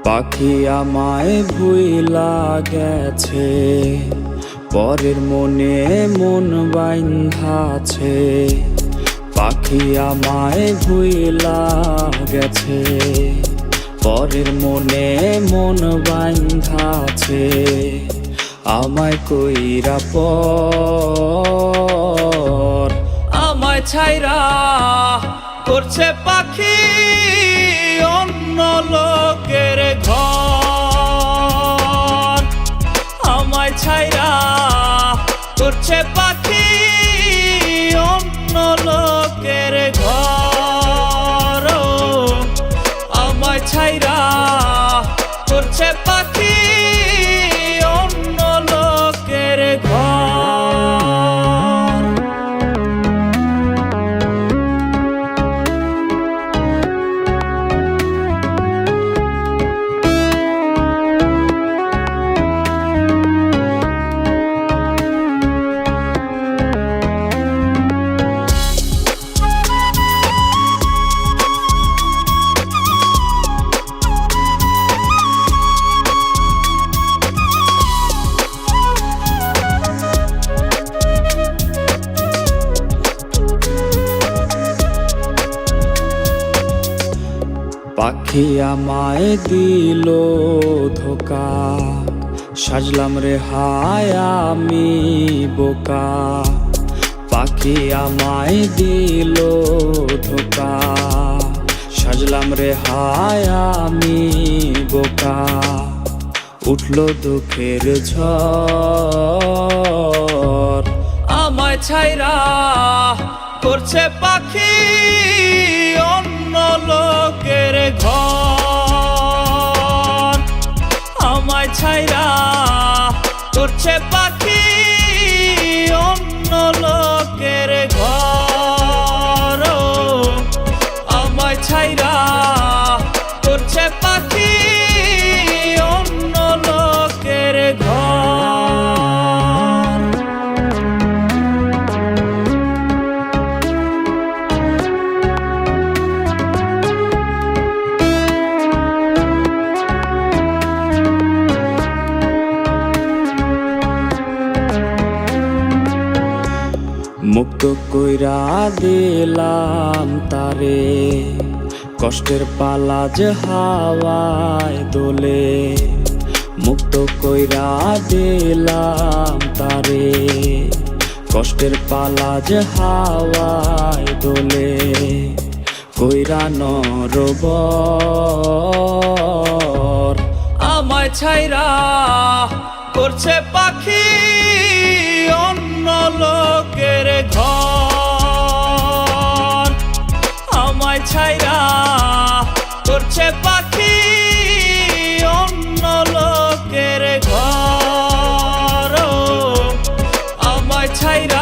পাখি আমায় ভুইলা গেছে, পরের মনে মন বাইন্ধাছে। পাখি আমায় ভুইলা গেছে, পরের মনে মন বাইন্ধাছে। আমায় কইরা পর আমায় ছাইরা করছে পাখি অন্য লোকের ঘর। আমায় ছাইরা করছে পাখি অন্য লোকের ঘর। আমায় ছাইরা করছে পাখি অন্য লোকের ঘর। পাখি আমায় দিল ধোকা, সাজলাম রে হায় আমি বোকা। পাখি আমায় দিল ধোকা, সাজলাম রে হায় আমি বোকা। উঠলো দুঃখের ঝড়, আমায় ছাইরা করছে পাখি অন্য লোকের ঘর। আমায় ছাইরা করছে পাখি অন্য লোকের ঘর। আমায় ছাইরা করছে পাখি অন্য লোকের ঘর। মুক্ত কইরা দিলাম তারে, কষ্টের পালা যে হাওয়ায় দোলে। মুক্ত কইরা দিলাম তারে, কষ্টের পালা যে হাওয়ায় দোলে। কইরা নরবর, আমায় ছাইরা করছে পাখি অন্য লোকের ঘর। আমায় ছাইরা করছে পাখি অন্য লোকের ঘর। আমায় ছাইরা